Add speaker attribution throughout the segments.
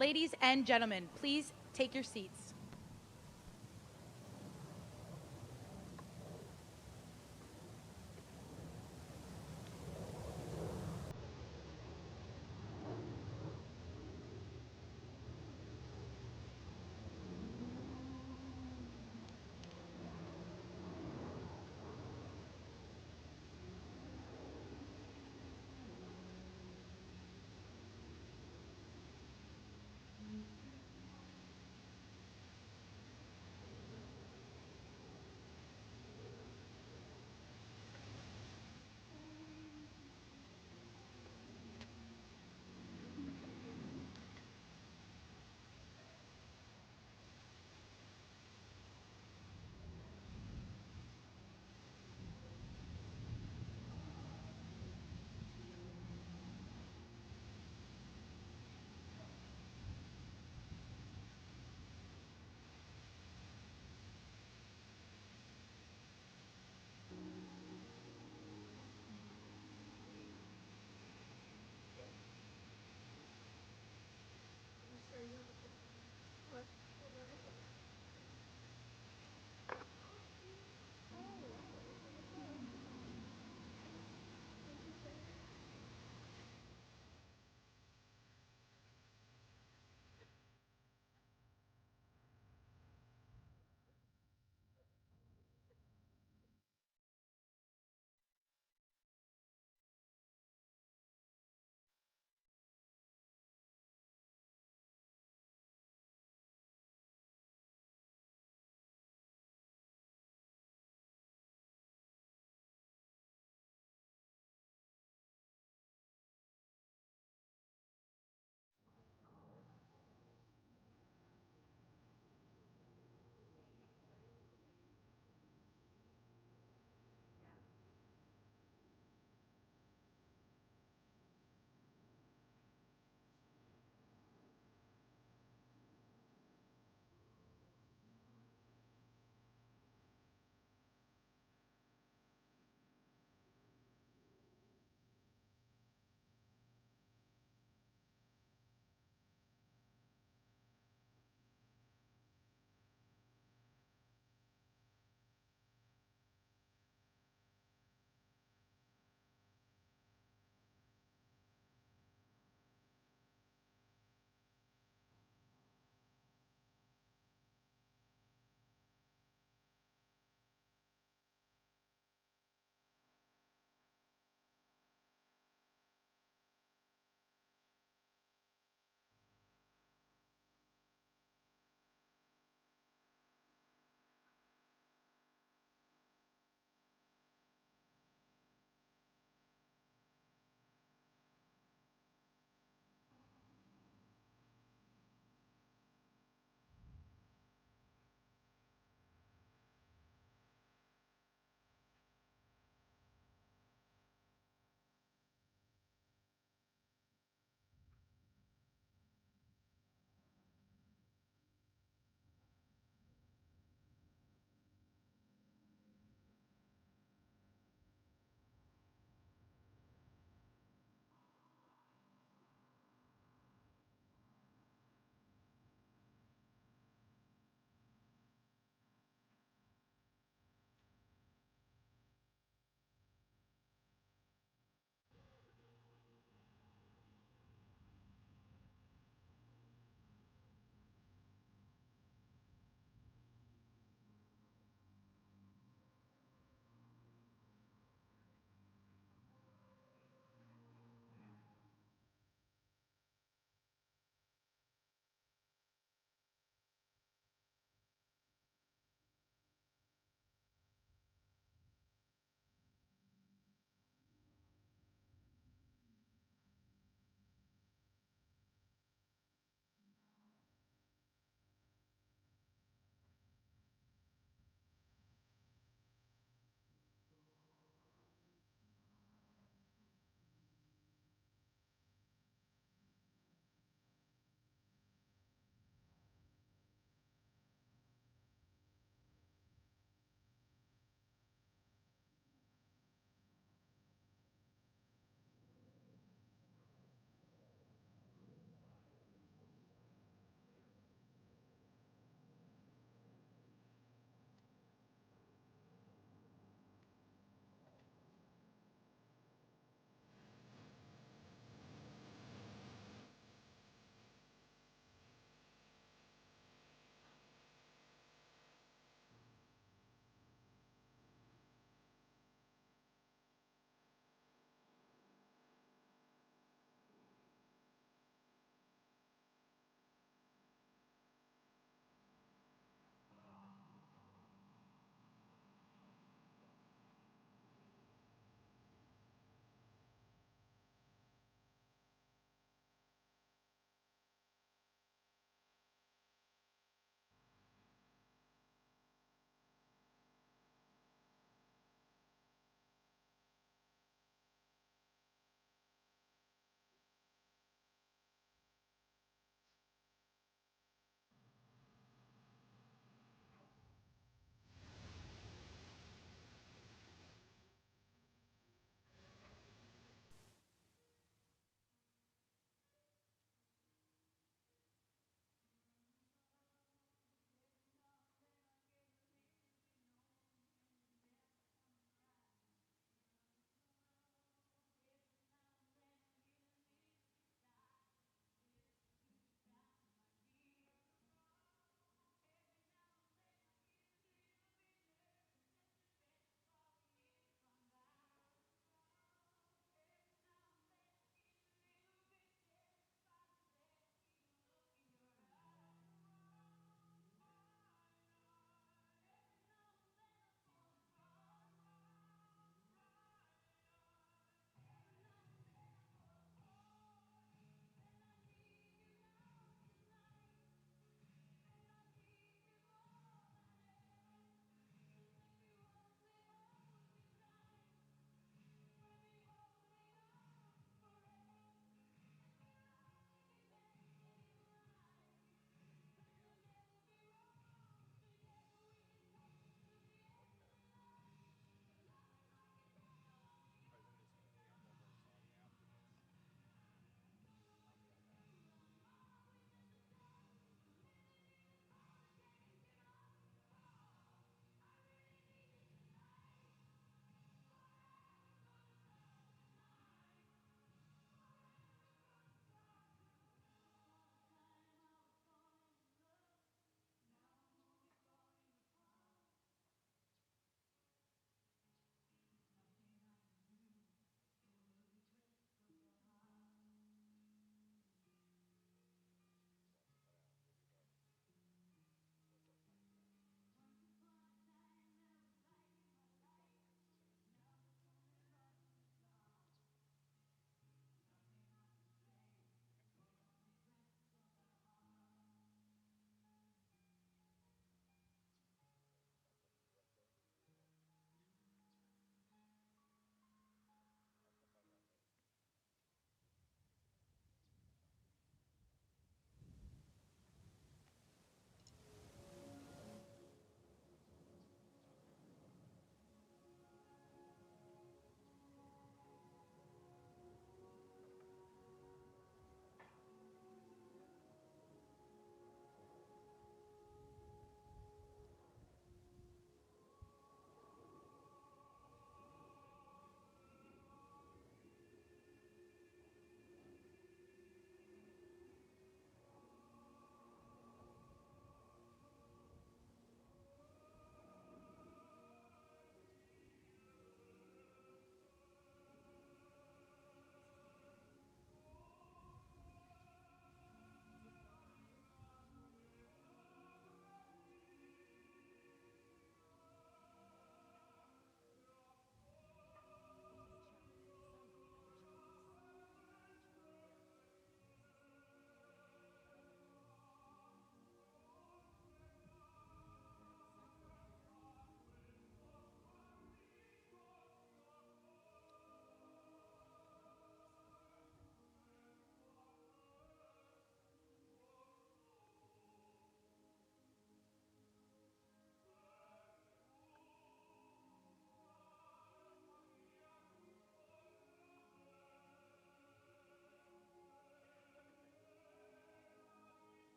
Speaker 1: Ladies and gentlemen, please take your seats.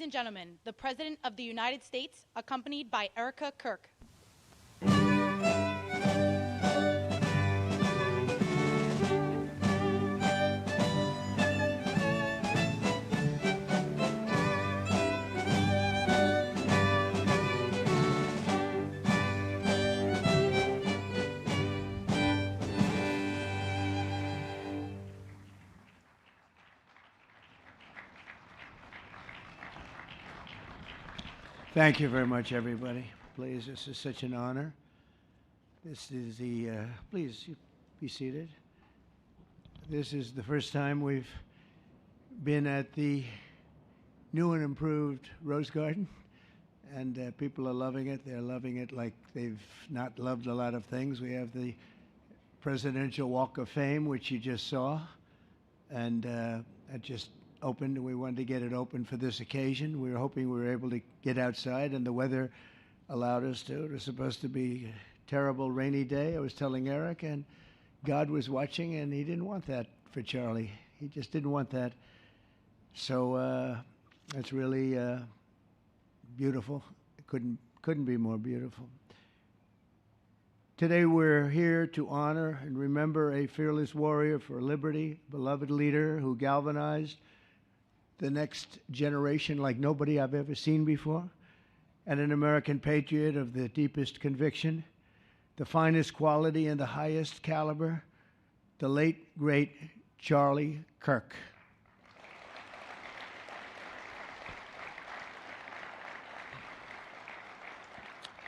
Speaker 1: and gentlemen, the President of the United States, accompanied by Charlie Kirk.
Speaker 2: Thank you very much, everybody. Please, this is such an honor. This is the, please be seated. This is the first time we've been at the new and improved Rose Garden, and people are loving it. They're loving it like they've not loved a lot of things. We have the Presidential Walk of Fame, which you just saw, and it just opened, and we wanted to get it open for this occasion. We were hoping we were able to get outside, and the weather allowed us to. It was supposed to be a terrible rainy day. I was telling Eric, and God was watching, and he didn't want that for Charlie. He just didn't want that. So it's really beautiful. It couldn't be more beautiful. Today we're here to honor and remember a fearless warrior for liberty, beloved leader who galvanized the next generation like nobody I've ever seen before, and an American patriot of the deepest conviction, the finest quality and the highest caliber, the late, great Charlie Kirk.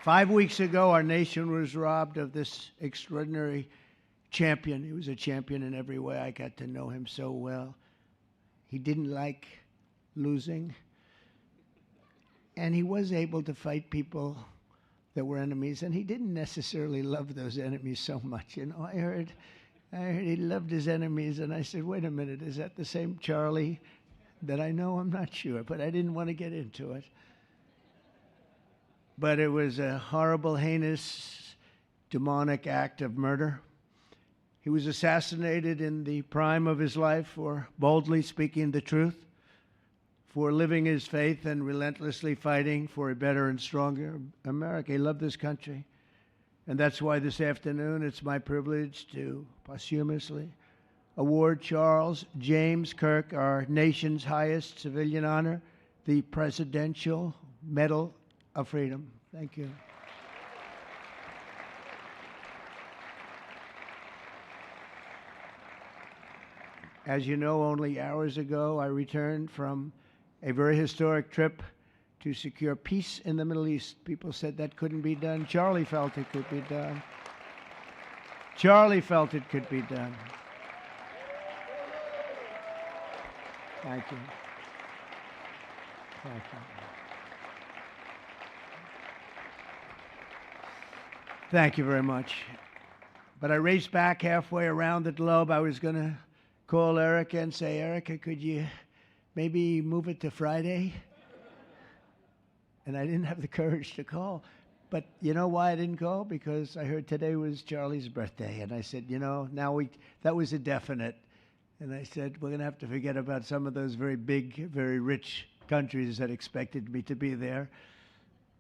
Speaker 2: Five weeks ago, our nation was robbed of this extraordinary champion. He was a champion in every way. I got to know him so well. He didn't like losing, and he was able to fight people that were enemies, and he didn't necessarily love those enemies so much. You know, I heard he loved his enemies, and I said, wait a minute, is that the same Charlie that I know? I'm not sure, but I didn't want to get into it. But it was a horrible, heinous, demonic act of murder. He was assassinated in the prime of his life for boldly speaking the truth, for living his faith and relentlessly fighting for a better and stronger America. He loved this country. And that's why this afternoon it's my privilege to posthumously award Charles James Kirk, our nation's highest civilian honor, the Presidential Medal of Freedom. Thank you. As you know, only hours ago, I returned from a very historic trip to secure peace in the Middle East. People said that couldn't be done. Charlie felt it could be done. Charlie felt it could be done. Thank you. Thank you. Thank you very much. But I raced back halfway around the globe. I was going to call Erica and say, Erica, could you maybe move it to Friday? And I didn't have the courage to call. But you know why I didn't call? Because I heard today was Charlie's birthday. And I said, you know, that was a definite. And I said, we're going to have to forget about some of those very big, very rich countries that expected me to be there.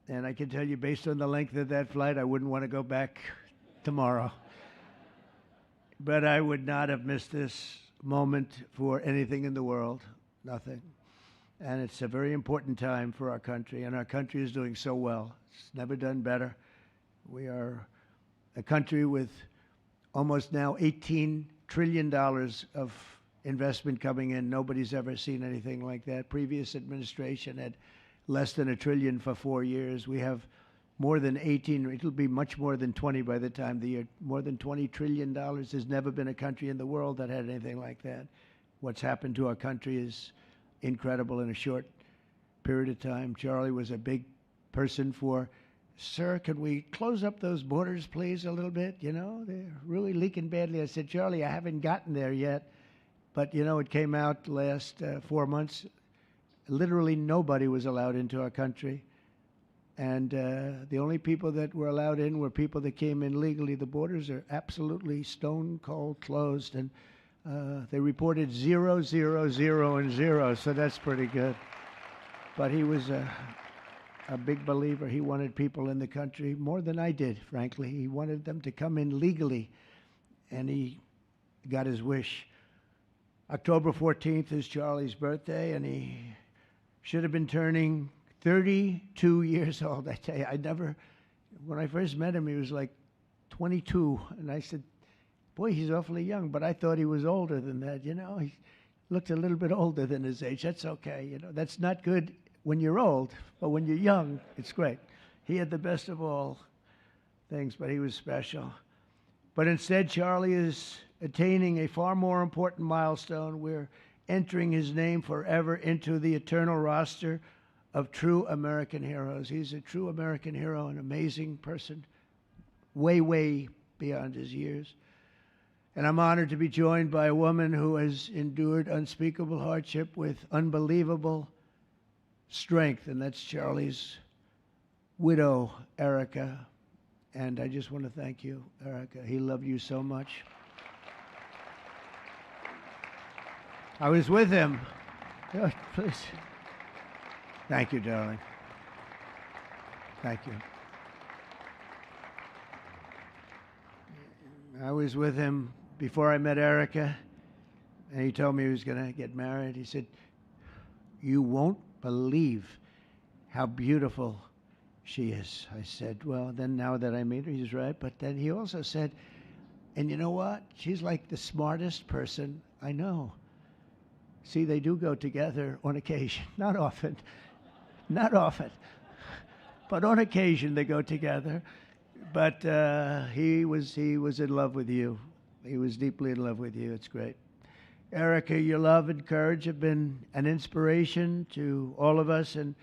Speaker 2: And I can tell you, based on the length of that flight, I wouldn't want to go back tomorrow. But I would not have missed this moment for anything in the world, nothing. And it's a very important time for our country, and our country is doing so well. It's never done better. We are a country with almost now $18 trillion of investment coming in. Nobody's ever seen anything like that. Previous administration had less than $1 trillion for 4 years. We have more than 18, it'll be much more than 20 by the time the year, more than $20 trillion. There's never been a country in the world that had anything like that. What's happened to our country is incredible in a short period of time. Charlie was a big person for, sir, can we close up those borders, please, a little bit? You know, they're really leaking badly. I said, Charlie, I haven't gotten there yet. But, you know, it came out last 4 months. Literally nobody was allowed into our country. And the only people that were allowed in were people that came in legally. The borders are absolutely stone cold closed. And they reported 0, 0, 0, and 0. So that's pretty good. but he was a big believer. He wanted people in the country more than I did, frankly. He wanted them to come in legally, and he got his wish. October 14th is Charlie's birthday, and he should have been turning 32 years old. I tell you, when I first met him, he was like 22, and I said, boy, he's awfully young, but I thought he was older than that, you know. He looked a little bit older than his age. That's okay, you know. That's not good when you're old, but when you're young, it's great. He had the best of all things, but he was special. But instead, Charlie is attaining a far more important milestone. We're entering his name forever into the eternal roster of true American heroes. He's a true American hero, an amazing person, way, way beyond his years. And I'm honored to be joined by a woman who has endured unspeakable hardship with unbelievable strength, and that's Charlie's widow, Erica. And I just want to thank you, Erica. He loved you so much. I was with him. Oh, please. Thank you, darling. Thank you. I was with him before I met Erica, and he told me he was going to get married. He said, you won't believe how beautiful she is. I said, well, then now that I meet her, he's right. But then he also said, and you know what? She's like the smartest person I know. See, they do go together on occasion. Not often. Not often. But on occasion they go together. But he was in love with you. He was deeply in love with you. It's great. Erica, your love and courage have been an inspiration to all of us, and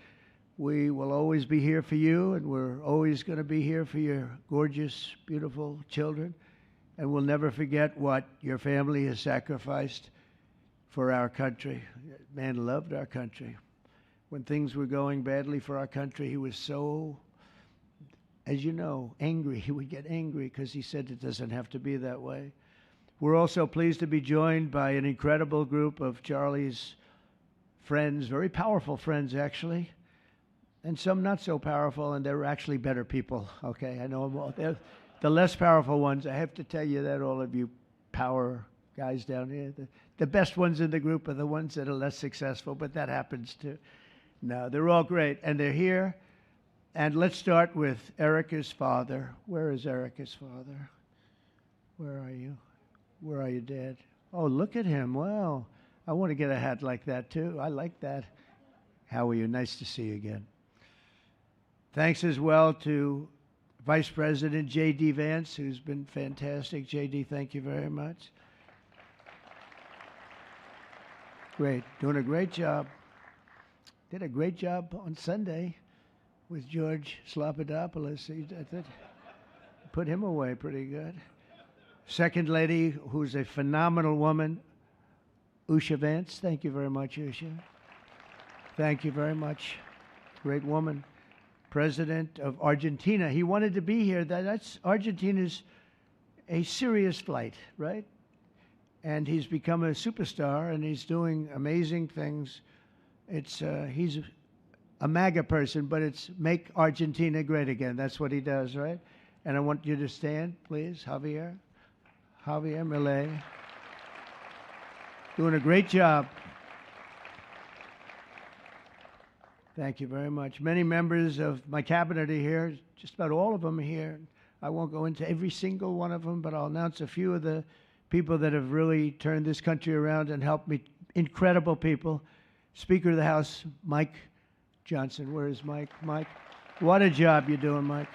Speaker 2: we will always be here for you, and we're always going to be here for your gorgeous, beautiful children, and we'll never forget what your family has sacrificed for our country. Man loved our country. When things were going badly for our country, he was so, as you know, angry. He would get angry because he said it doesn't have to be that way. We're also pleased to be joined by an incredible group of Charlie's friends, very powerful friends, actually, and some not so powerful, and they're actually better people, okay? I know them all. They're the less powerful ones. I have to tell you that, all of you power guys down here. The best ones in the group are the ones that are less successful, but that happens too. No, they're all great, and they're here. And let's start with Erica's father. Where is Erica's father? Where are you? Where are you, Dad? Oh, look at him. Wow. I want to get a hat like that, too. I like that. How are you? Nice to see you again. Thanks as well to Vice President J.D. Vance, who's been fantastic. J.D., thank you very much. Great. Doing a great job. Did a great job on Sunday with George Slopadopoulos. Put him away pretty good. Second lady, who's a phenomenal woman, Usha Vance. Thank you very much, Usha. Thank you very much. Great woman. President of Argentina. He wanted to be here. That's Argentina's a serious flight, right? And he's become a superstar, and he's doing amazing things. He's a MAGA person, but it's make Argentina great again. That's what he does, right? And I want you to stand, please, Javier Milei. Doing a great job. Thank you very much. Many members of my cabinet are here. Just about all of them are here. I won't go into every single one of them, but I'll announce a few of the people that have really turned this country around and helped me. Incredible people. Speaker of the House, Mike Johnson. Where is Mike? Mike, what a job you're doing, Mike.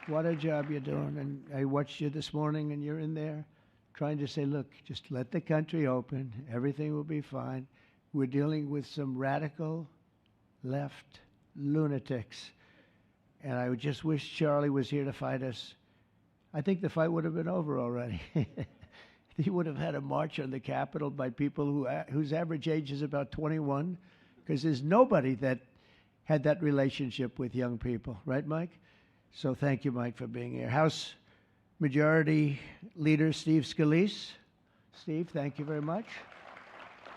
Speaker 2: What a job you're doing. And I watched you this morning, and you're in there trying to say, look, just let the country open. Everything will be fine. We're dealing with some radical left lunatics. And I would just wish Charlie was here to fight us. I think the fight would have been over already. He would have had a march on the Capitol by people whose average age is about 21, because there's nobody that had that relationship with young people. Right, Mike? So thank you, Mike, for being here. House Majority Leader Steve Scalise. Steve, thank you very much.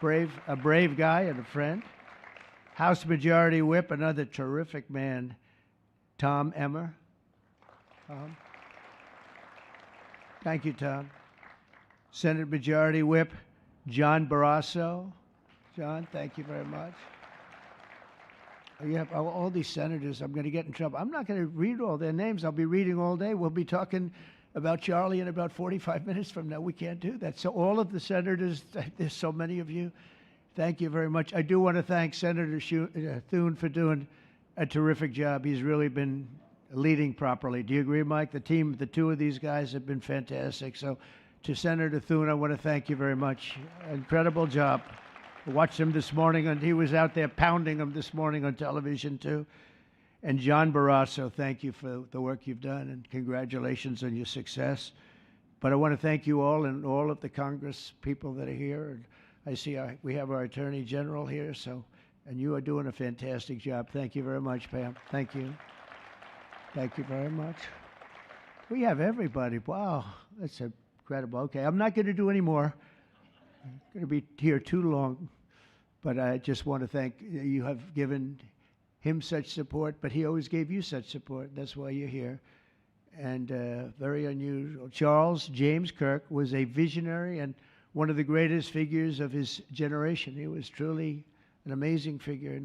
Speaker 2: A brave guy and a friend. House Majority Whip, another terrific man, Tom Emmer. Tom. Thank you, Tom. Senate Majority Whip, John Barrasso. John, thank you very much. You have all these senators. I'm going to get in trouble. I'm not going to read all their names. I'll be reading all day. We'll be talking about Charlie in about 45 minutes from now. We can't do that. So all of the senators, there's so many of you, thank you very much. I do want to thank Senator Thune for doing a terrific job. He's really been leading properly. Do you agree, Mike? The team, the two of these guys have been fantastic. So to Senator Thune, I want to thank you very much. Incredible job. I watched him this morning, and he was out there pounding them this morning on television, too. And John Barrasso, thank you for the work you've done, and congratulations on your success. But I want to thank you all and all of the Congress people that are here. And I see we have our Attorney General here, and you are doing a fantastic job. Thank you very much, Pam. Thank you. Thank you very much. We have everybody. Wow, that's incredible. Okay, I'm not going to do any more. I'm going to be here too long, but I just want to thank you. Have given him such support, but he always gave you such support. That's why you're here. And very unusual. Charles James Kirk was a visionary and one of the greatest figures of his generation. He was truly an amazing figure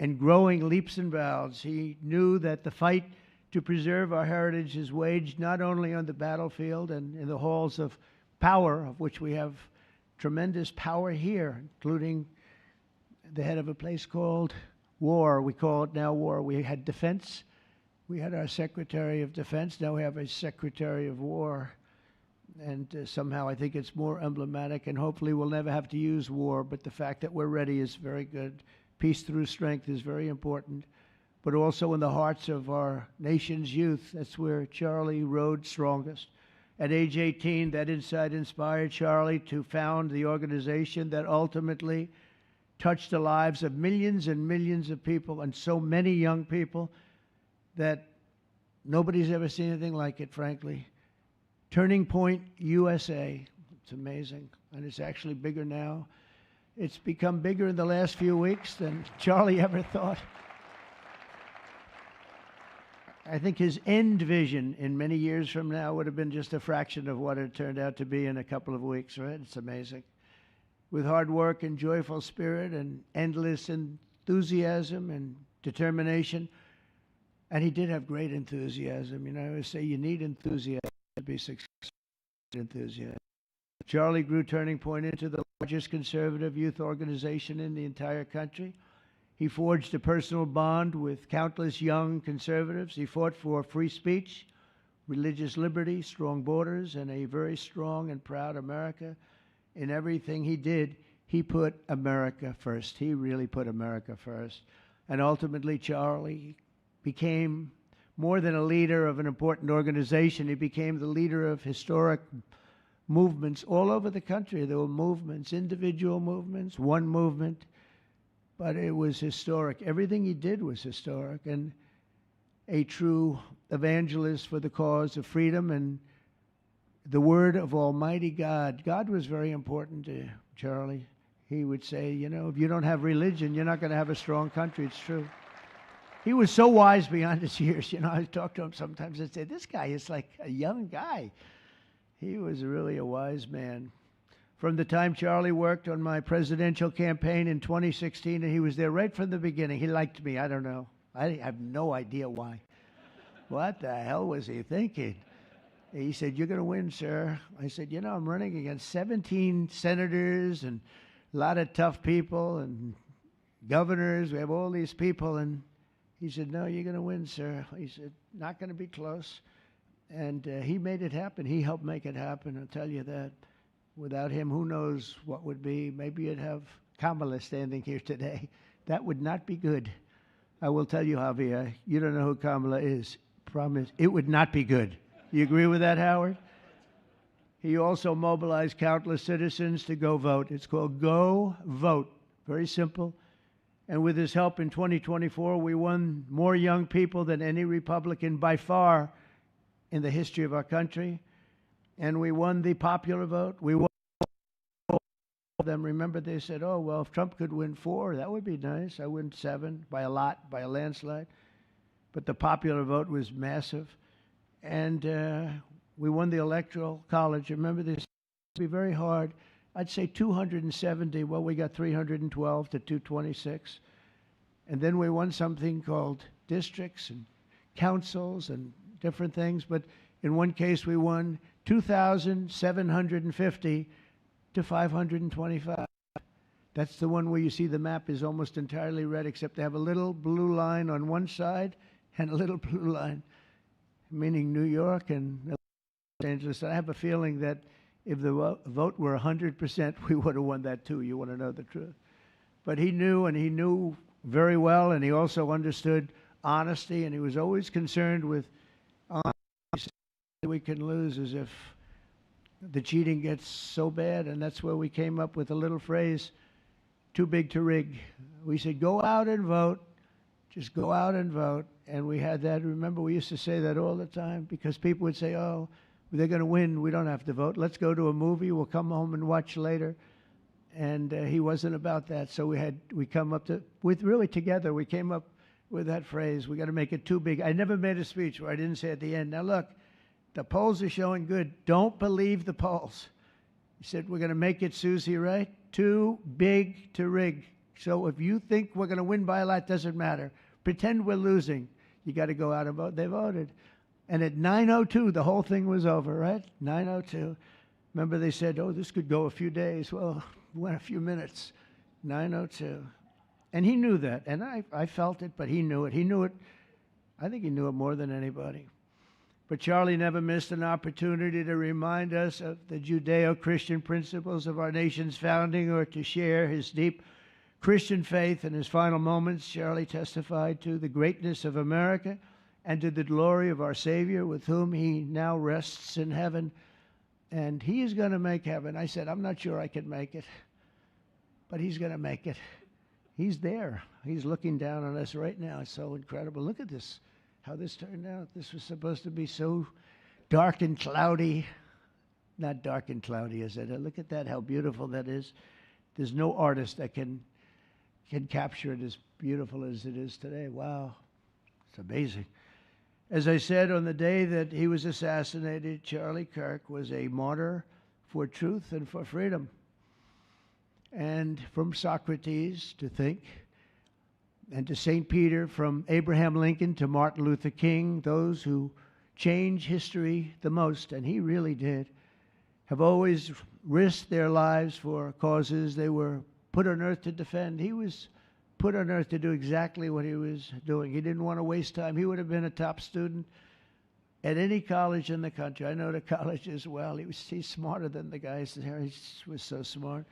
Speaker 2: and growing leaps and bounds. He knew that the fight to preserve our heritage is waged not only on the battlefield and in the halls of power, of which we have tremendous power here, including the head of a place called War. We call it now War. We had Defense. We had our Secretary of Defense. Now we have a Secretary of War. And somehow I think it's more emblematic, and hopefully we'll never have to use war, but the fact that we're ready is very good. Peace through strength is very important, but also in the hearts of our nation's youth. That's where Charlie rode strongest. At age 18, that insight inspired Charlie to found the organization that ultimately touched the lives of millions and millions of people, and so many young people that nobody's ever seen anything like it, frankly. Turning Point USA. It's amazing, and it's actually bigger now. It's become bigger in the last few weeks than Charlie ever thought. I think his end vision in many years from now would have been just a fraction of what it turned out to be in a couple of weeks, right? It's amazing. With hard work and joyful spirit and endless enthusiasm and determination. And he did have great enthusiasm. You know, I always say you need enthusiasm to be successful. Enthusiasm. Charlie grew Turning Point into the largest conservative youth organization in the entire country. He forged a personal bond with countless young conservatives. He fought for free speech, religious liberty, strong borders, and a very strong and proud America. In everything he did, he put America first. He really put America first. And ultimately, Charlie became more than a leader of an important organization. He became the leader of historic movements all over the country. There were movements, individual movements, one movement, but it was historic. Everything he did was historic, and a true evangelist for the cause of freedom and the word of Almighty God. God was very important to Charlie. He would say, you know, if you don't have religion, you're not going to have a strong country. It's true. He was so wise beyond his years. You know, I talk to him sometimes and say, this guy is like a young guy. He was really a wise man. From the time Charlie worked on my presidential campaign in 2016, and he was there right from the beginning. He liked me. I don't know. I have no idea why. What the hell was he thinking? He said, you're going to win, sir. I said, you know, I'm running against 17 senators and a lot of tough people and governors. We have all these people. And he said, no, you're going to win, sir. He said, not going to be close. And he made it happen. He helped make it happen, I'll tell you that. Without him, who knows what would be. Maybe you'd have Kamala standing here today. That would not be good. I will tell you, Javier, you don't know who Kamala is. Promise, it would not be good. You agree with that, Howard? He also mobilized countless citizens to go vote. It's called Go Vote. Very simple. And with his help in 2024, we won more young people than any Republican by far in the history of our country. And we won the popular vote. We won them, remember, they said, oh, well, if Trump could win 4, that would be nice. I win 7 by a lot, by a landslide. But the popular vote was massive. And we won the Electoral College. Remember, this would be very hard. I'd say 270. Well, we got 312 to 226. And then we won something called districts and councils and different things. But in one case, we won 2,750 to 525. That's the one where you see the map is almost entirely red, except they have a little blue line on one side and a little blue line, meaning New York and Los Angeles. I have a feeling that if the vote were 100%, we would have won that too. You want to know the truth. But he knew, and he knew very well, and he also understood honesty, and he was always concerned with honesty. We can lose as if the cheating gets so bad, and that's where we came up with a little phrase, too big to rig. We said, go out and vote. Just go out and vote. And we had that. Remember, we used to say that all the time because people would say, oh, they're going to win. We don't have to vote. Let's go to a movie. We'll come home and watch later. And he wasn't about that. So we come up to, together, we came up with that phrase. We got to make it too big. I never made a speech where I didn't say at the end, now look, the polls are showing good. Don't believe the polls. He said, we're going to make it, Susie, right? Too big to rig. So if you think we're going to win by a lot, doesn't matter. Pretend we're losing. You got to go out and vote. They voted. And at 9:02, the whole thing was over, right? 9:02. Remember they said, oh, this could go a few days. Well, it went a few minutes. 9:02. And he knew that. And I felt it, but he knew it. He knew it. I think he knew it more than anybody. But Charlie never missed an opportunity to remind us of the Judeo-Christian principles of our nation's founding or to share his deep Christian faith. In his final moments, Charlie testified to the greatness of America and to the glory of our Savior, with whom he now rests in heaven. And he is going to make heaven. I said, I'm not sure I can make it, but he's going to make it. He's there. He's looking down on us right now. It's so incredible. Look at this, how this turned out. This was supposed to be so dark and cloudy. Not dark and cloudy, is it? Look at that, how beautiful that is. There's no artist that can capture it as beautiful as it is today. Wow, it's amazing. As I said, on the day that he was assassinated, Charlie Kirk was a martyr for truth and for freedom. And from Socrates to think, and to St. Peter, from Abraham Lincoln to Martin Luther King, those who change history the most, and he really did, have always risked their lives for causes they were put on earth to defend. He was put on earth to do exactly what he was doing. He didn't want to waste time. He would have been a top student at any college in the country. I know the college as well. He's smarter than the guys there. He was so smart.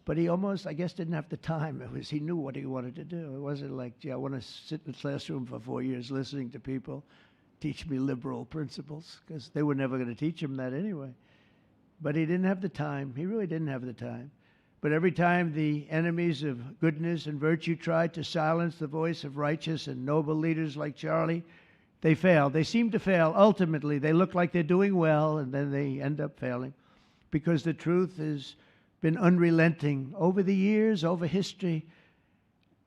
Speaker 2: But he almost, I guess, didn't have the time. He knew what he wanted to do. It wasn't like, gee, I want to sit in the classroom for 4 years listening to people teach me liberal principles, because they were never going to teach him that anyway. But he didn't have the time. He really didn't have the time. But every time the enemies of goodness and virtue tried to silence the voice of righteous and noble leaders like Charlie, they failed. They seem to fail. Ultimately, they look like they're doing well, and then they end up failing, because the truth has been unrelenting over the years, over history.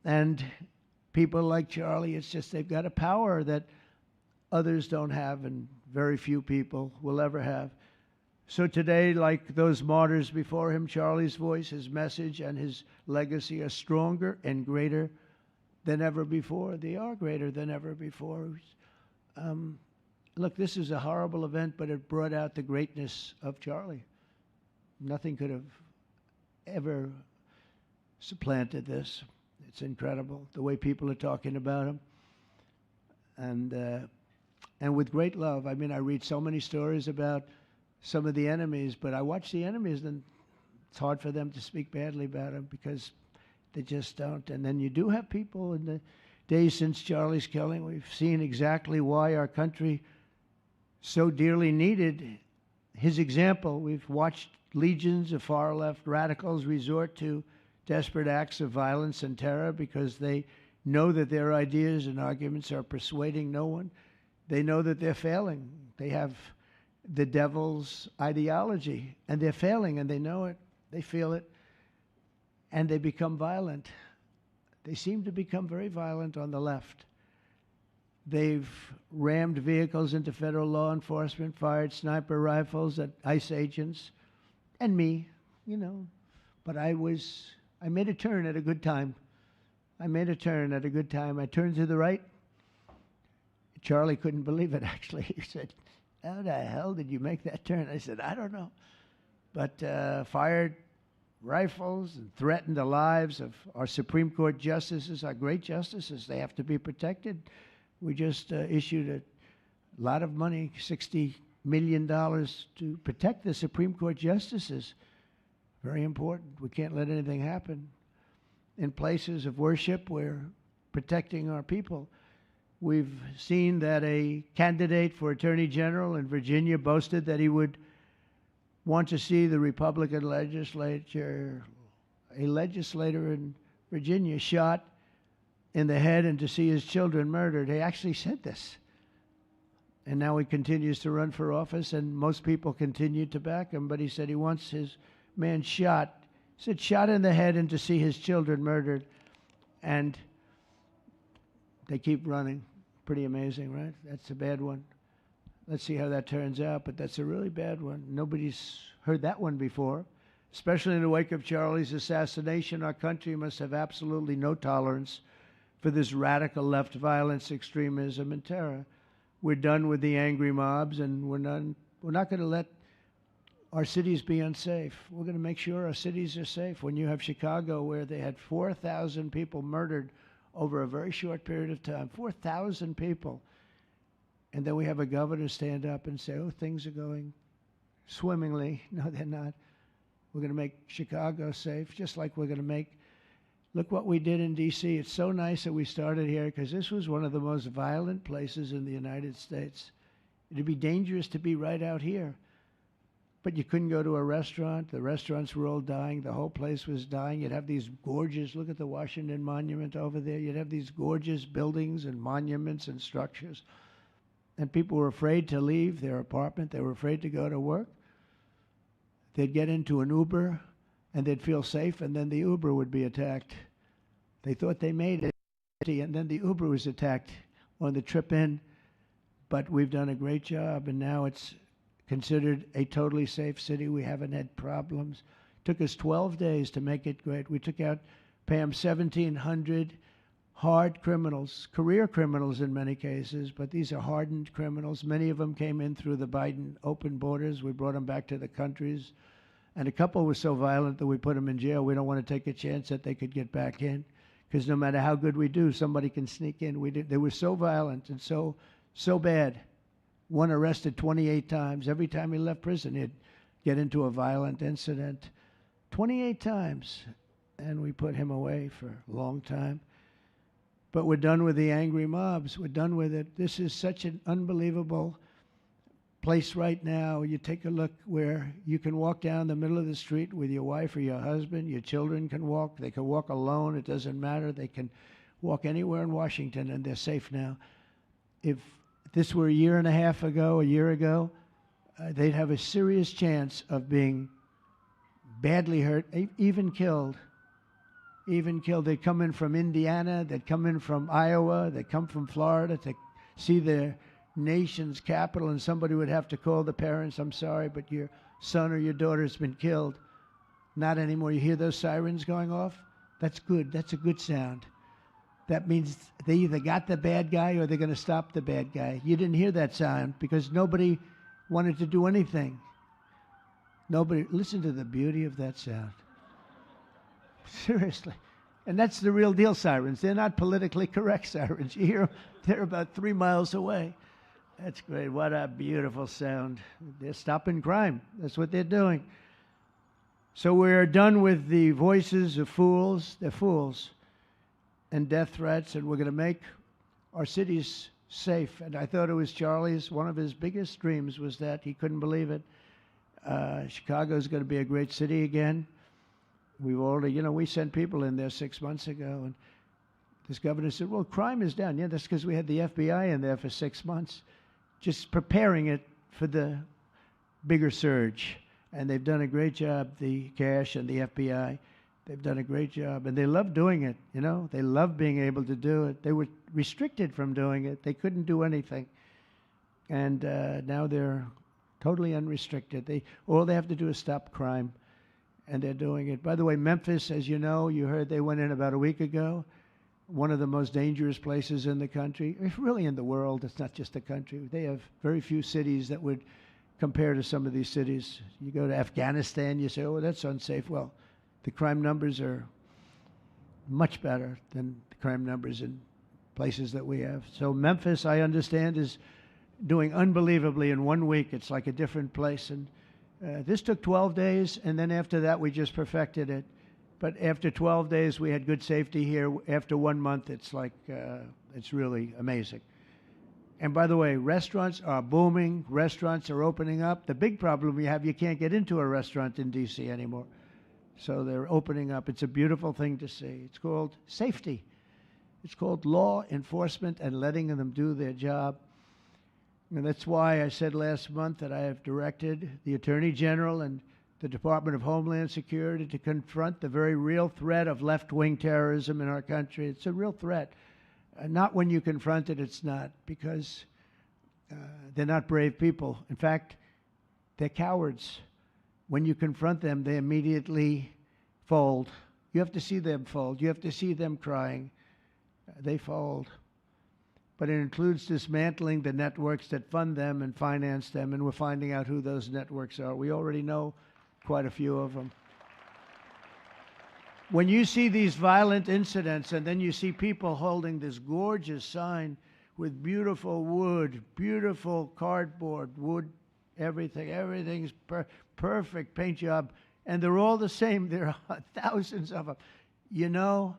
Speaker 2: And people like Charlie, it's just they've got a power that others don't have, and very few people will ever have. So today, like those martyrs before him, Charlie's voice, his message, and his legacy are stronger and greater than ever before. They are greater than ever before. Look, this is a horrible event, but it brought out the greatness of Charlie. Nothing could have ever supplanted this. It's incredible, the way people are talking about him. And with great love. I mean, I read so many stories about some of the enemies, but I watch the enemies, and it's hard for them to speak badly about him because they just don't. And then you do have people in the days since Charlie's killing, we've seen exactly why our country so dearly needed his example. We've watched legions of far-left radicals resort to desperate acts of violence and terror because they know that their ideas and arguments are persuading no one. They know that they're failing. They have the devil's ideology, and they're failing, and they know it. They feel it. and they become violent. They seem to become very violent on the left. They've rammed vehicles into federal law enforcement, fired sniper rifles at ICE agents, and me, you know. But I made a turn at a good time. I turned to the right. Charlie couldn't believe it, actually. He said, "How the hell did you make that turn?" I said, "I don't know." But fired rifles and threatened the lives of our Supreme Court justices, our great justices. They have to be protected. We just issued a lot of money, $60 million, to protect the Supreme Court justices. Very important. We can't let anything happen. In places of worship, we're protecting our people. We've seen that a candidate for Attorney General in Virginia boasted that he would want to see the Republican legislature, a legislator in Virginia, shot in the head and to see his children murdered. He actually said this. And now he continues to run for office, and most people continue to back him, but he said he wants his man shot. He said shot in the head and to see his children murdered. And they keep running. Pretty amazing, right? That's a bad one. Let's see how that turns out, but that's a really bad one. Nobody's heard that one before. Especially in the wake of Charlie's assassination, our country must have absolutely no tolerance for this radical left violence, extremism, and terror. We're done with the angry mobs, and we're not going to let our cities be unsafe. We're going to make sure our cities are safe. When you have Chicago, where they had 4,000 people murdered over a very short period of time, 4,000 people, and then we have a governor stand up and say, "Oh, things are going swimmingly." No, they're not. We're going to make Chicago safe, just like we're going to make. Look what we did in D.C. It's so nice that we started here, because this was one of the most violent places in the United States. It'd be dangerous to be right out here. But you couldn't go to a restaurant. The restaurants were all dying. The whole place was dying. You'd have these gorgeous, look at the Washington Monument over there. You'd have these gorgeous buildings and monuments and structures. And people were afraid to leave their apartment. They were afraid to go to work. They'd get into an Uber, and they'd feel safe, and then the Uber would be attacked. They thought they made it, and then the Uber was attacked on the trip in. But we've done a great job, and now it's considered a totally safe city. We haven't had problems. It took us 12 days to make it great. We took out, Pam, 1,700 hard criminals, career criminals in many cases, but these are hardened criminals. Many of them came in through the Biden open borders. We brought them back to the countries. And a couple were so violent that we put them in jail. We don't want to take a chance that they could get back in, because no matter how good we do, somebody can sneak in. They were so violent and so bad. One arrested 28 times. Every time he left prison, he'd get into a violent incident. 28 times. And we put him away for a long time. But we're done with the angry mobs. We're done with it. This is such an unbelievable place right now. You take a look where you can walk down the middle of the street with your wife or your husband. Your children can walk. They can walk alone. It doesn't matter. They can walk anywhere in Washington, and they're safe now. If this were a year ago, they'd have a serious chance of being badly hurt, even killed. They'd come in from Indiana, they'd come in from Iowa, they'd come from Florida to see their nation's capital, and somebody would have to call the parents, "I'm sorry, but your son or your daughter's been killed." Not anymore. You hear those sirens going off? That's good. That's a good sound. That means they either got the bad guy or they're going to stop the bad guy. You didn't hear that sound because nobody wanted to do anything. Nobody. Listen to the beauty of that sound. Seriously. And that's the real deal sirens. They're not politically correct sirens. You hear them, they're about 3 miles away. That's great. What a beautiful sound. They're stopping crime. That's what they're doing. So we're done with the voices of fools. They're fools. And death threats, and we're going to make our cities safe. And I thought it was Charlie's, one of his biggest dreams was that he couldn't believe it. Chicago's going to be a great city again. We've already, we sent people in there 6 months ago, and this governor said, "Well, crime is down." Yeah, that's because we had the FBI in there for 6 months, just preparing it for the bigger surge. And they've done a great job, the cash and the FBI. They've done a great job, and they love doing it, you know. They love being able to do it. They were restricted from doing it. They couldn't do anything. And now they're totally unrestricted. All they have to do is stop crime, and they're doing it. By the way, Memphis, as you know, you heard they went in about a week ago, one of the most dangerous places in the country. It's really in the world. It's not just the country. They have very few cities that would compare to some of these cities. You go to Afghanistan, you say, oh, that's unsafe. Well, the crime numbers are much better than the crime numbers in places that we have. So Memphis, I understand, is doing unbelievably in 1 week. It's like a different place. And this took 12 days, and then after that, we just perfected it. But after 12 days, we had good safety here. After 1 month, it's like, it's really amazing. And by the way, restaurants are booming. Restaurants are opening up. The big problem we have, you can't get into a restaurant in D.C. anymore. So they're opening up. It's a beautiful thing to see. It's called safety. It's called law enforcement and letting them do their job. And that's why I said last month that I have directed the Attorney General and the Department of Homeland Security to confront the very real threat of left-wing terrorism in our country. It's a real threat. Not when you confront it, it's not, because they're not brave people. In fact, they're cowards. When you confront them, they immediately fold. You have to see them fold. You have to see them crying. They fold. But it includes dismantling the networks that fund them and finance them, and we're finding out who those networks are. We already know quite a few of them. When you see these violent incidents, and then you see people holding this gorgeous sign with beautiful wood, beautiful cardboard, wood, everything's perfect paint job, and they're all the same. There are thousands of them. You know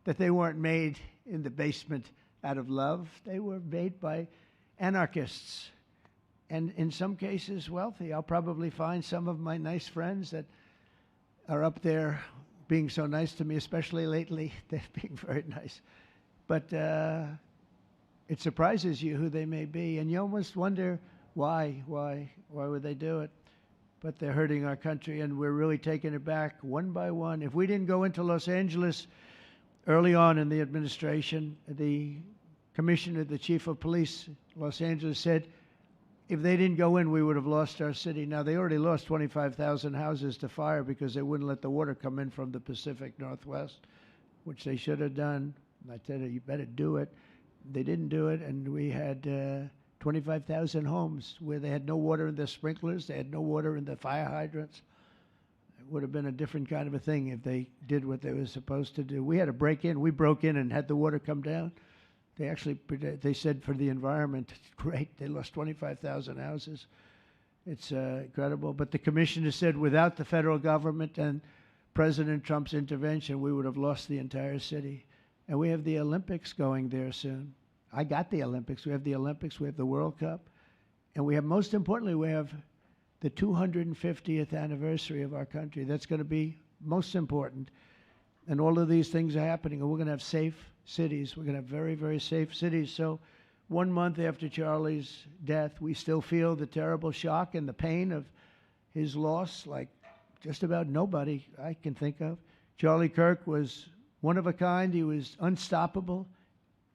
Speaker 2: that they weren't made in the basement out of love. They were made by anarchists, and in some cases wealthy. I'll probably find some of my nice friends that are up there being so nice to me, especially lately. They're being very nice. But it surprises you who they may be, and you almost wonder why would they do it? But they're hurting our country, and we're really taking it back one by one. If we didn't go into Los Angeles early on in the administration, the commissioner, the chief of police, Los Angeles, said if they didn't go in, we would have lost our city. Now, they already lost 25,000 houses to fire because they wouldn't let the water come in from the Pacific Northwest, which they should have done. I said, you better do it. They didn't do it, and we had 25,000 homes where they had no water in their sprinklers, they had no water in the fire hydrants. It would have been a different kind of a thing if they did what they were supposed to do. We had to break in. We broke in and had the water come down. They said for the environment, great, they lost 25,000 houses. It's incredible. But the commissioner said without the federal government and President Trump's intervention, we would have lost the entire city. And we have the Olympics going there soon. I got the Olympics. We have the Olympics. We have the World Cup. And we have, most importantly, we have the 250th anniversary of our country. That's going to be most important. And all of these things are happening. And we're going to have safe cities. We're going to have very, very safe cities. So 1 month after Charlie's death, we still feel the terrible shock and the pain of his loss like just about nobody I can think of. Charlie Kirk was one of a kind. He was unstoppable.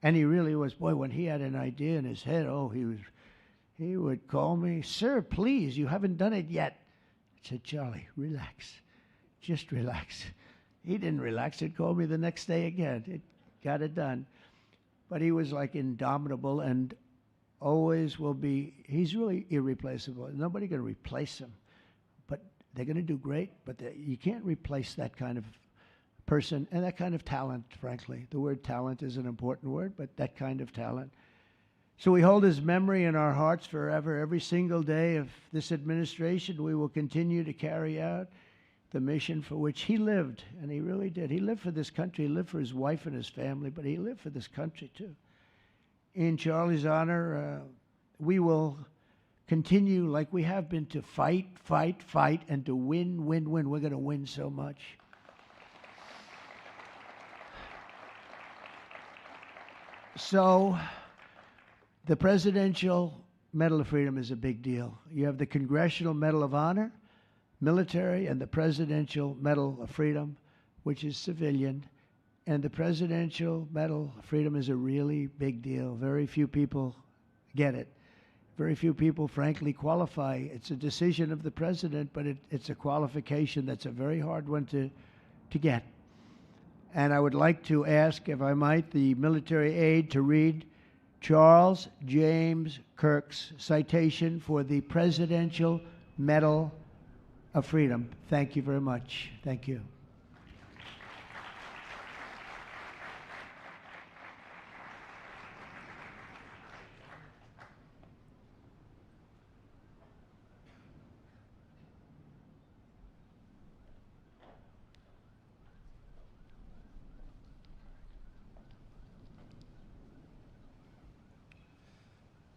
Speaker 2: And he really was. Boy, when he had an idea in his head, he would call me, sir, please, you haven't done it yet. I said, Charlie, relax. Just relax. He didn't relax. He'd call me the next day again. It got it done. But he was like indomitable and always will be. He's really irreplaceable. Nobody can replace him. But they're going to do great. But you can't replace that kind of person and that kind of talent, frankly. The word talent is an important word, but that kind of talent. So we hold his memory in our hearts forever. Every single day of this administration, we will continue to carry out the mission for which he lived, and he really did. He lived for this country. He lived for his wife and his family, but he lived for this country too. In Charlie's honor, we will continue like we have been to fight, and to win. We're going to win so much. So the Presidential Medal of Freedom is a big deal. You have the Congressional Medal of Honor, military, and the Presidential Medal of Freedom, which is civilian, and the Presidential Medal of Freedom is a really big deal. Very few people get it. Very few people, frankly, qualify. It's a decision of the president, but it's a qualification that's a very hard one to get. And I would like to ask, if I might, the military aide to read Charles James Kirk's citation for the Presidential Medal of Freedom. Thank you very much. Thank you.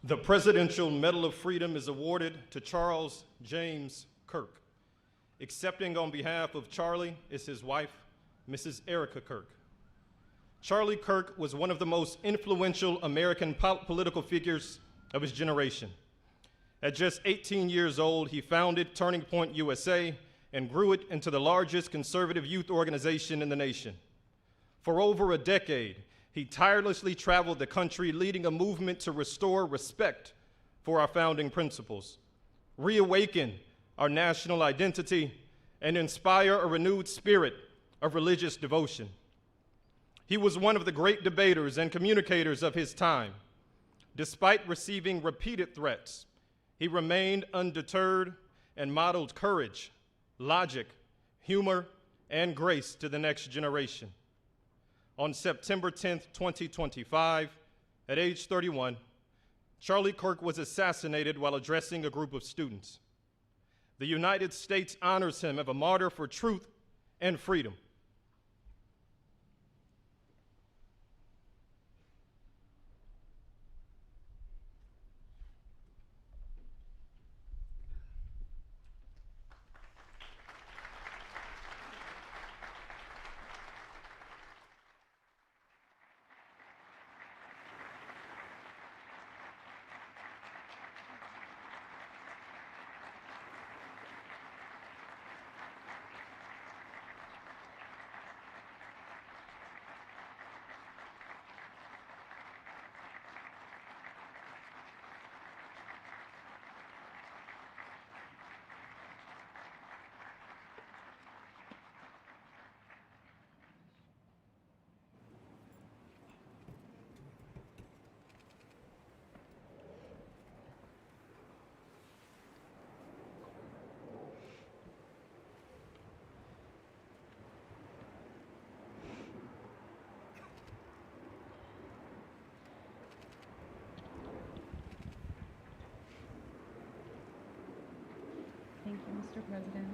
Speaker 3: The Presidential Medal of Freedom is awarded to Charles James Kirk. Accepting on behalf of Charlie is his wife, Mrs. Erica Kirk. Charlie Kirk was one of the most influential American political figures of his generation. At just 18 years old, he founded Turning Point USA and grew it into the largest conservative youth organization in the nation. For over a decade, he tirelessly traveled the country, leading a movement to restore respect for our founding principles, reawaken our national identity, and inspire a renewed spirit of religious devotion. He was one of the great debaters and communicators of his time. Despite receiving repeated threats, he remained undeterred and modeled courage, logic, humor, and grace to the next generation. On September 10th, 2025, at age 31, Charlie Kirk was assassinated while addressing a group of students. The United States honors him as a martyr for truth and freedom.
Speaker 4: Thank you, Mr. President,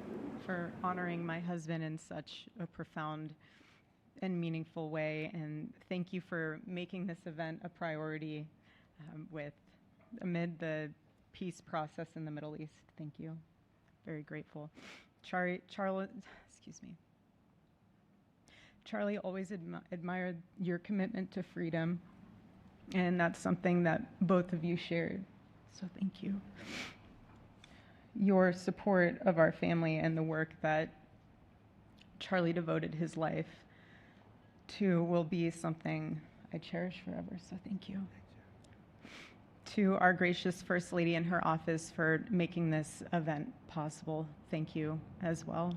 Speaker 4: for honoring my husband in such a profound and meaningful way. And thank you for making this event a priority amid the peace process in the Middle East. Thank you. Very grateful. Charlie always admired your commitment to freedom, and that's something that both of you shared. So thank you. Your support of our family and the work that Charlie devoted his life to will be something I cherish forever, so thank you. To our gracious First Lady in her office for making this event possible, thank you as well.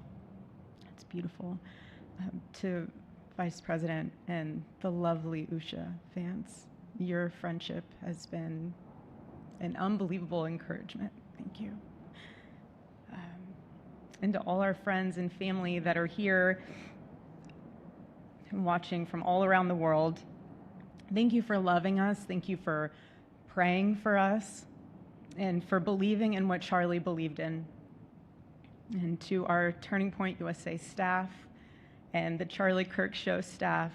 Speaker 4: It's beautiful. To Vice President and the lovely Usha fans, your friendship has been an unbelievable encouragement. Thank you. And to all our friends and family that are here and watching from all around the world, thank you for loving us. Thank you for praying for us and for believing in what Charlie believed in. And to our Turning Point USA staff and the Charlie Kirk Show staff,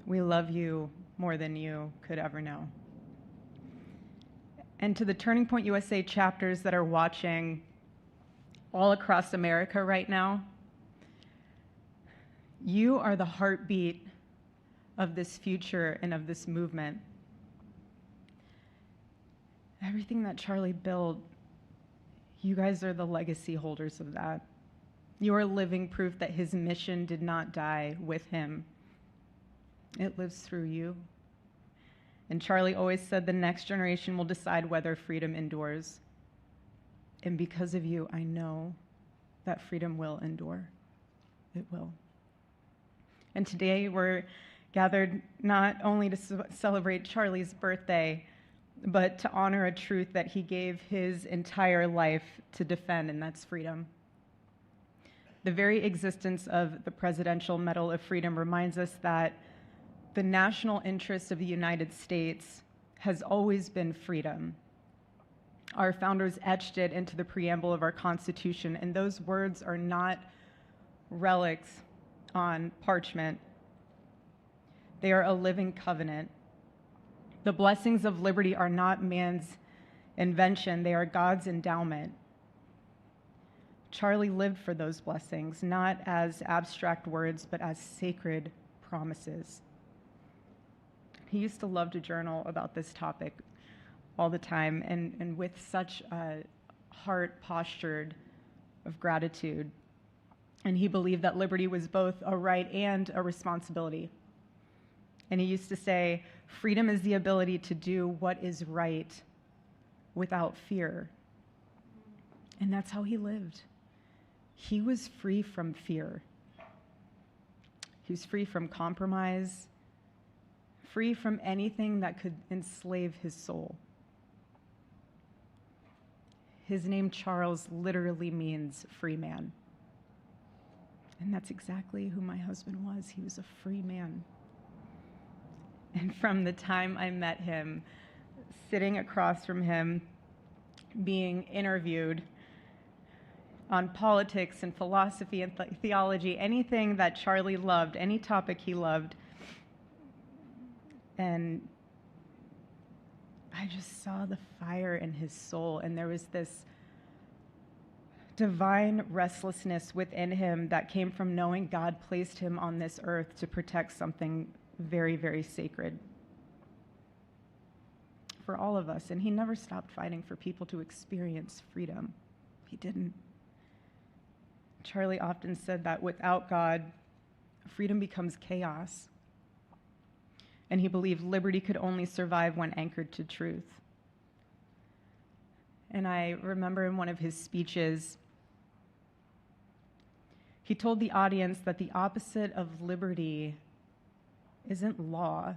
Speaker 4: we love you more than you could ever know. And to the Turning Point USA chapters that are watching all across America right now, you are the heartbeat of this future and of this movement. Everything that Charlie built, you guys are the legacy holders of that. You're living proof that his mission did not die with him. It lives through you. And Charlie always said the next generation will decide whether freedom endures. And because of you, I know that freedom will endure. It will. And today we're gathered not only to celebrate Charlie's birthday, but to honor a truth that he gave his entire life to defend, and that's freedom. The very existence of the Presidential Medal of Freedom reminds us that the national interest of the United States has always been freedom. Our founders etched it into the preamble of our Constitution, and those words are not relics on parchment. They are a living covenant. The blessings of liberty are not man's invention, they are God's endowment. Charlie lived for those blessings, not as abstract words, but as sacred promises. He used to love to journal about this topic all the time, and with such a heart postured of gratitude. And he believed that liberty was both a right and a responsibility. And he used to say, freedom is the ability to do what is right without fear. And that's how he lived. He was free from fear. He was free from compromise, free from anything that could enslave his soul. His name, Charles, literally means free man. And that's exactly who my husband was. He was a free man. And from the time I met him, sitting across from him, being interviewed on politics and philosophy and theology, anything that Charlie loved, any topic he loved, and I just saw the fire in his soul, and there was this divine restlessness within him that came from knowing God placed him on this earth to protect something very, very sacred for all of us. And he never stopped fighting for people to experience freedom. He didn't. Charlie often said that without God, freedom becomes chaos. And he believed liberty could only survive when anchored to truth. And I remember in one of his speeches, he told the audience that the opposite of liberty isn't law.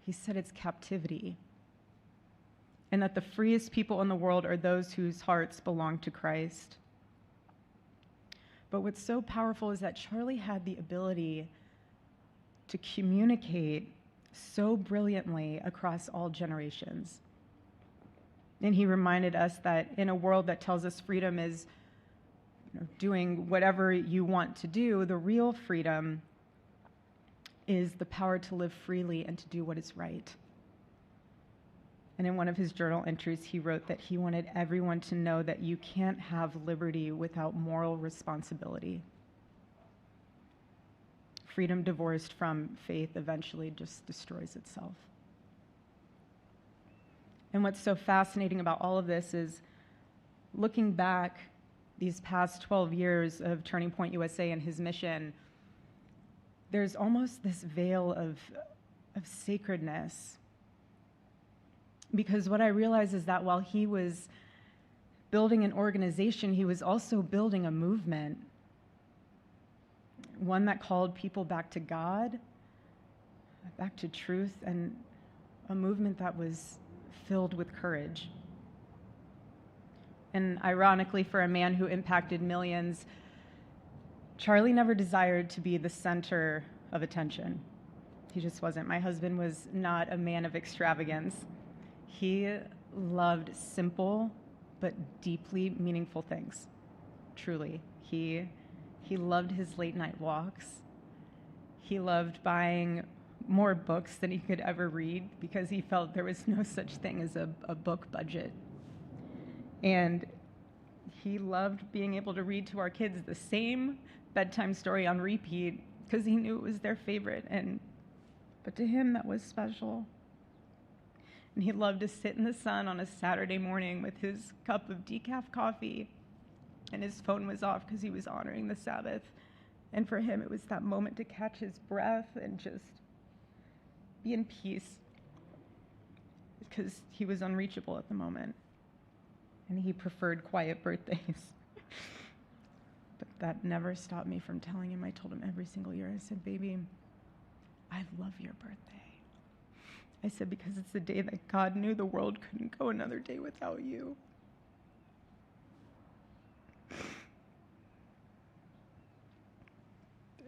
Speaker 4: He said it's captivity. And that the freest people in the world are those whose hearts belong to Christ. But what's so powerful is that Charlie had the ability to communicate so brilliantly across all generations. And he reminded us that in a world that tells us freedom is doing whatever you want to do, the real freedom is the power to live freely and to do what is right. And in one of his journal entries, he wrote that he wanted everyone to know that you can't have liberty without moral responsibility. Freedom divorced from faith eventually just destroys itself. And what's so fascinating about all of this is looking back these past 12 years of Turning Point USA and his mission, there's almost this veil of sacredness. Because what I realize is that while he was building an organization, he was also building a movement. One that called people back to God, back to truth, and a movement that was filled with courage. And ironically, for a man who impacted millions, Charlie never desired to be the center of attention. He just wasn't. My husband was not a man of extravagance. He loved simple but deeply meaningful things, truly. He loved his late night walks. He loved buying more books than he could ever read because he felt there was no such thing as a book budget. And he loved being able to read to our kids the same bedtime story on repeat because he knew it was their favorite. But to him, that was special. And he loved to sit in the sun on a Saturday morning with his cup of decaf coffee and his phone was off because he was honoring the Sabbath. And for him, it was that moment to catch his breath and just be in peace, because he was unreachable at the moment, and he preferred quiet birthdays. But that never stopped me from telling him. I told him every single year, I said, baby, I love your birthday. I said, because it's the day that God knew the world couldn't go another day without you.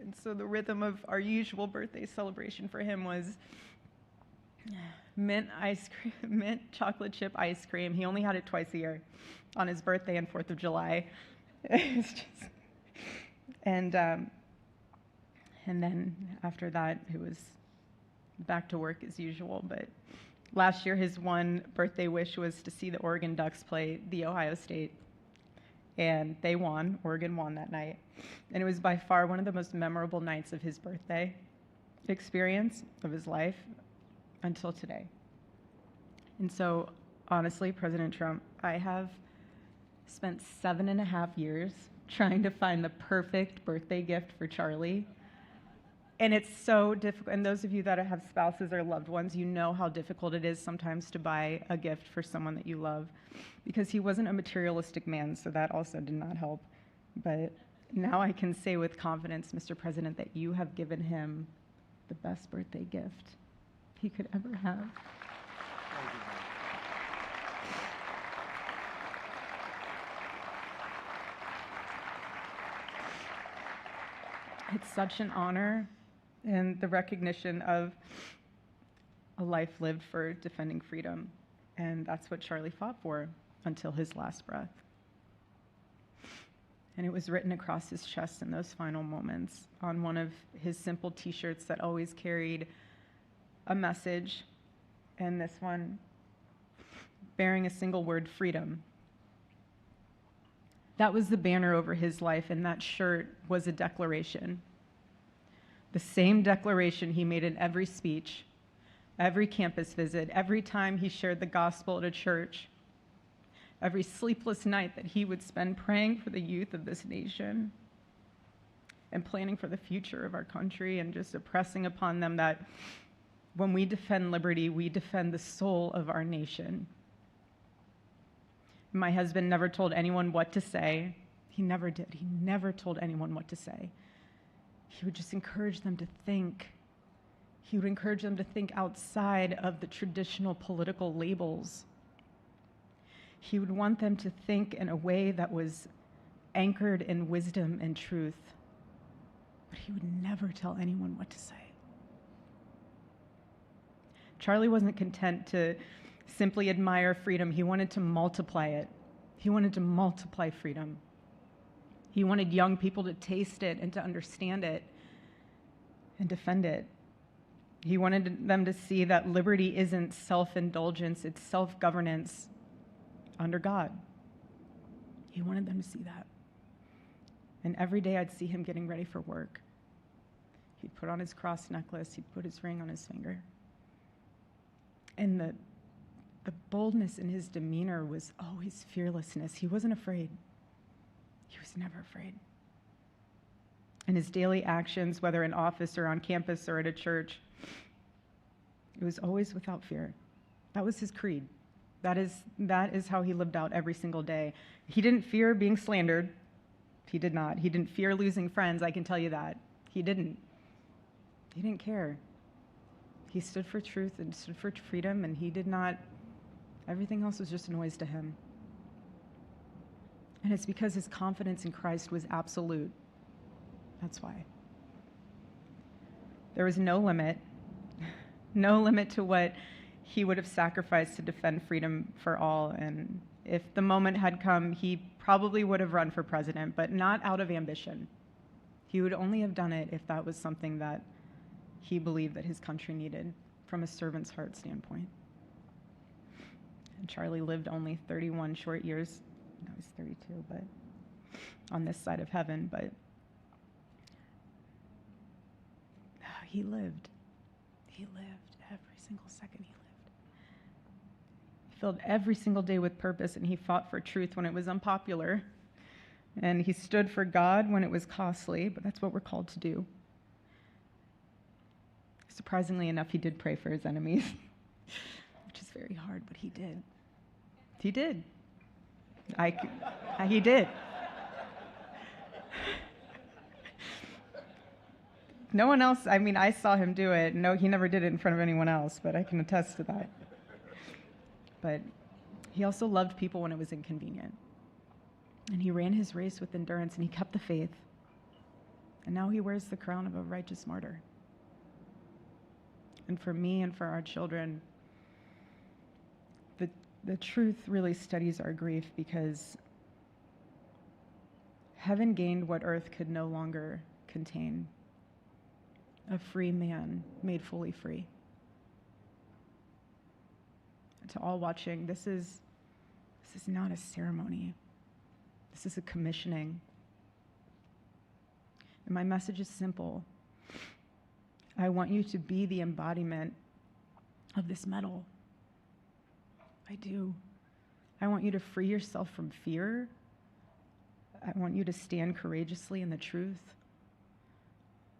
Speaker 4: And so the rhythm of our usual birthday celebration for him was mint ice cream, mint chocolate chip ice cream. He only had it twice a year, on his birthday and 4th of July. It's just, and then after that, it was back to work as usual. But last year, his one birthday wish was to see the Oregon Ducks play the Ohio State. And they won. Oregon won that night. And it was by far one of the most memorable nights of his birthday experience of his life until today. And so, honestly, President Trump, I have spent 7.5 years trying to find the perfect birthday gift for Charlie. And it's so difficult. And those of you that have spouses or loved ones, you know how difficult it is sometimes to buy a gift for someone that you love, because he wasn't a materialistic man, so that also did not help. But now I can say with confidence, Mr. President, that you have given him the best birthday gift he could ever have. It's such an honor, and the recognition of a life lived for defending freedom. And that's what Charlie fought for until his last breath. And it was written across his chest in those final moments on one of his simple t-shirts that always carried a message, and this one bearing a single word, freedom. That was the banner over his life, and that shirt was a declaration. The same declaration he made in every speech, every campus visit, every time he shared the gospel at a church, every sleepless night that he would spend praying for the youth of this nation and planning for the future of our country, and just impressing upon them that when we defend liberty, we defend the soul of our nation. My husband never told anyone what to say. He never did. He never told anyone what to say. He would just encourage them to think. He would encourage them to think outside of the traditional political labels. He would want them to think in a way that was anchored in wisdom and truth. But he would never tell anyone what to say. Charlie wasn't content to simply admire freedom. He wanted to multiply it. He wanted to multiply freedom. He wanted young people to taste it and to understand it and defend it. He wanted them to see that liberty isn't self-indulgence, it's self-governance under God. He wanted them to see that. And every day I'd see him getting ready for work. He'd put on his cross necklace, he'd put his ring on his finger. And the boldness in his demeanor was always fearlessness. He wasn't afraid. He was never afraid. In his daily actions, whether in office or on campus or at a church, it was always without fear. That was his creed. That is how he lived out every single day. He didn't fear being slandered. He did not. He didn't fear losing friends, I can tell you that. He didn't. He didn't care. He stood for truth and stood for freedom, and he did not, everything else was just a noise to him. And it's because his confidence in Christ was absolute. That's why. There was no limit to what he would have sacrificed to defend freedom for all. And if the moment had come, he probably would have run for president, but not out of ambition. He would only have done it if that was something that he believed that his country needed from a servant's heart standpoint. And Charlie lived only 31 short years. No, he's 32, but on this side of heaven, but he lived. He lived every single second he lived. He filled every single day with purpose, and he fought for truth when it was unpopular. And he stood for God when it was costly, but that's what we're called to do. Surprisingly enough, he did pray for his enemies, which is very hard, but he did. He did. He did. No one else, I saw him do it. No, he never did it in front of anyone else, but I can attest to that. But he also loved people when it was inconvenient. And he ran his race with endurance, and he kept the faith. And now he wears the crown of a righteous martyr. And for me and for our children, the truth really steadies our grief, because heaven gained what earth could no longer contain: a free man made fully free. And to all watching, this is not a ceremony. This is a commissioning. And my message is simple. I want you to be the embodiment of this medal. I do. I want you to free yourself from fear. I want you to stand courageously in the truth.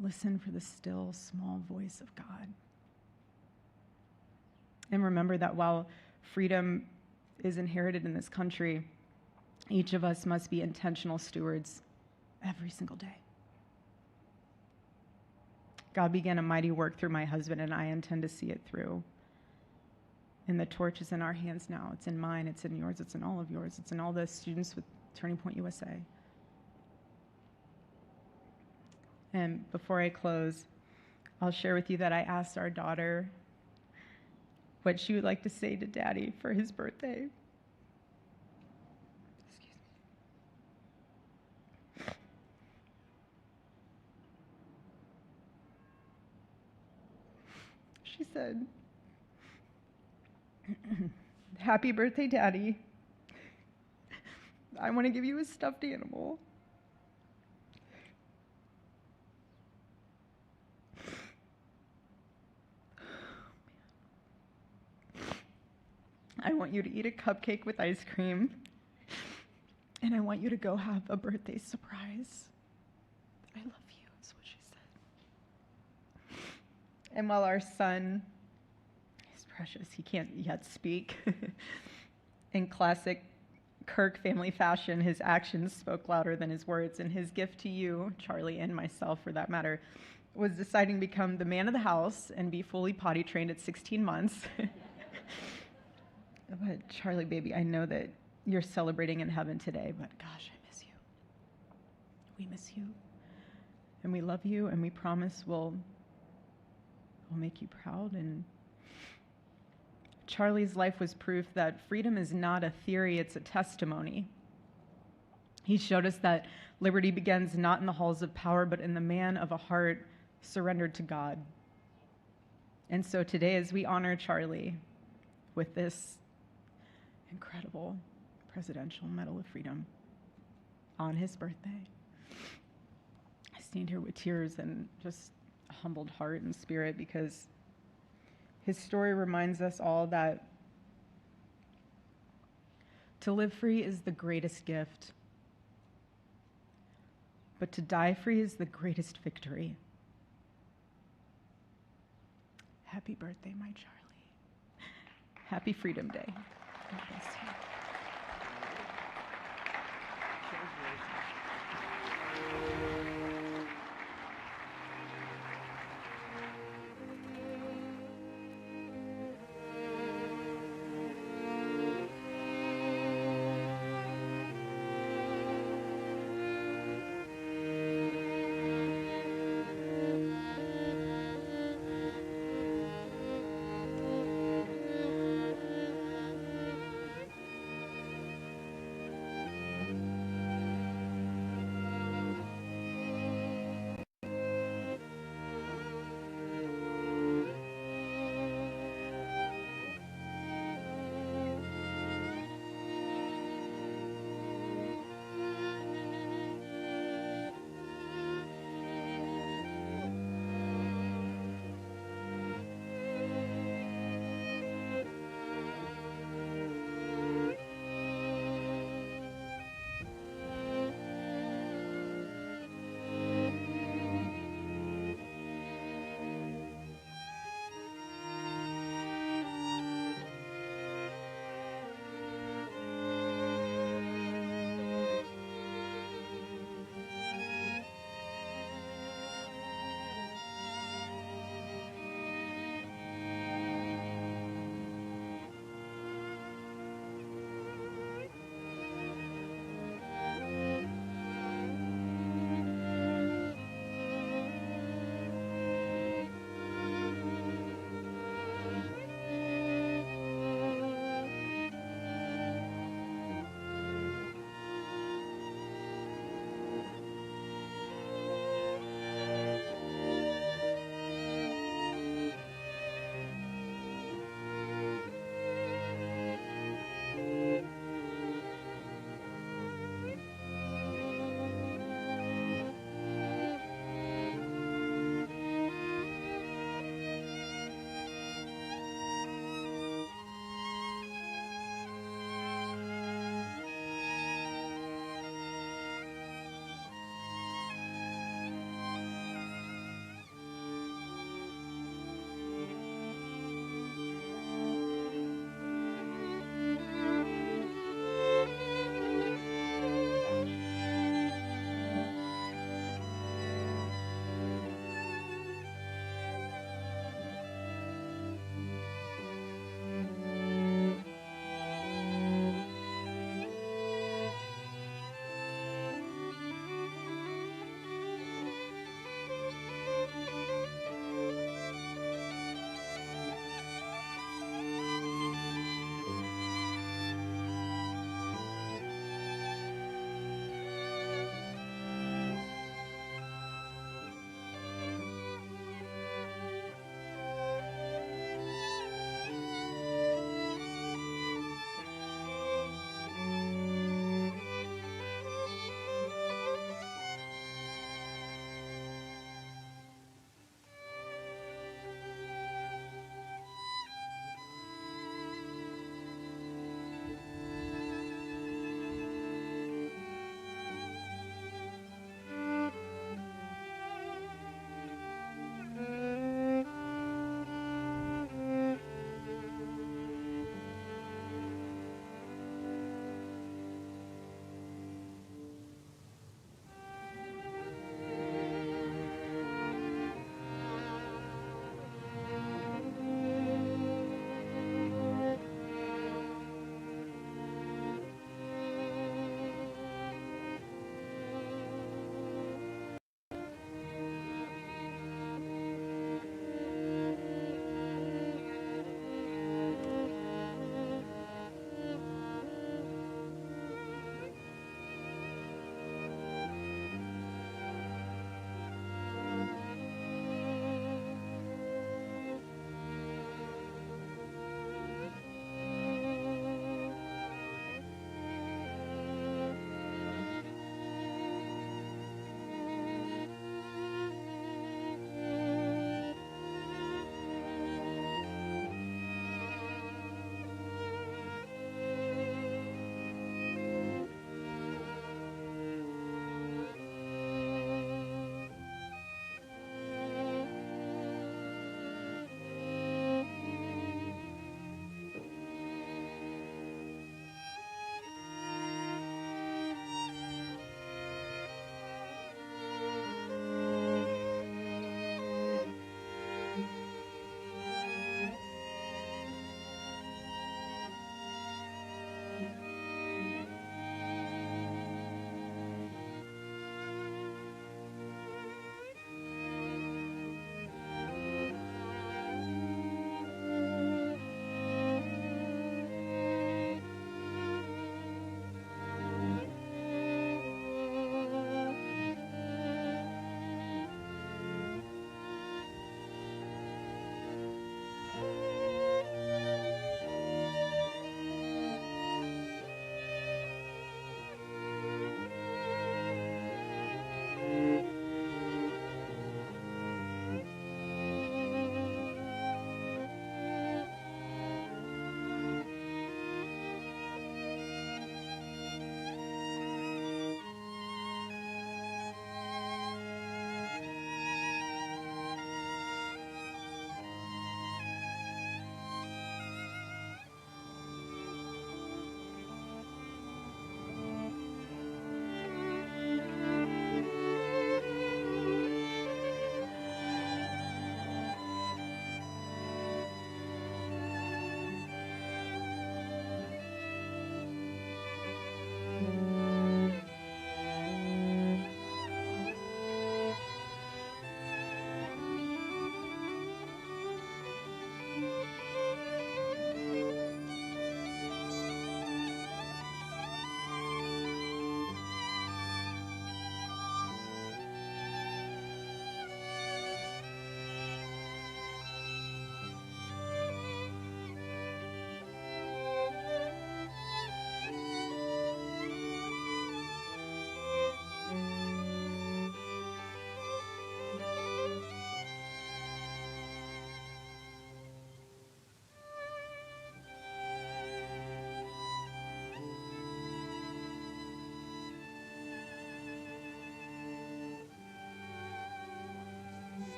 Speaker 4: Listen for the still, small voice of God. And remember that while freedom is inherited in this country, each of us must be intentional stewards every single day. God began a mighty work through my husband, and I intend to see it through. And the torch is in our hands now. It's in mine, it's in yours, it's in all of yours, it's in all the students with Turning Point USA. And before I close, I'll share with you that I asked our daughter what she would like to say to Daddy for his birthday. She said, "Happy birthday, Daddy. I want to give you a stuffed animal. I want you to eat a cupcake with ice cream, and I want you to go have a birthday surprise. I love you," is what she said. And while our son is precious, he can't yet speak, in classic Kirk family fashion, his actions spoke louder than his words, and his gift to you, Charlie, and myself for that matter, was deciding to become the man of the house and be fully potty trained at 16 months. But Charlie, baby, I know that you're celebrating in heaven today, but gosh, I miss you. We miss you. And we love you, and we promise we'll make you proud. And Charlie's life was proof that freedom is not a theory, it's a testimony. He showed us that liberty begins not in the halls of power, but in the man of a heart surrendered to God. And so today, as we honor Charlie with this incredible Presidential Medal of Freedom on his birthday, I stand here with tears and just a humbled heart and spirit, because his story reminds us all that to live free is the greatest gift, but to die free is the greatest victory. Happy birthday, my Charlie. Happy Freedom Day. God bless you.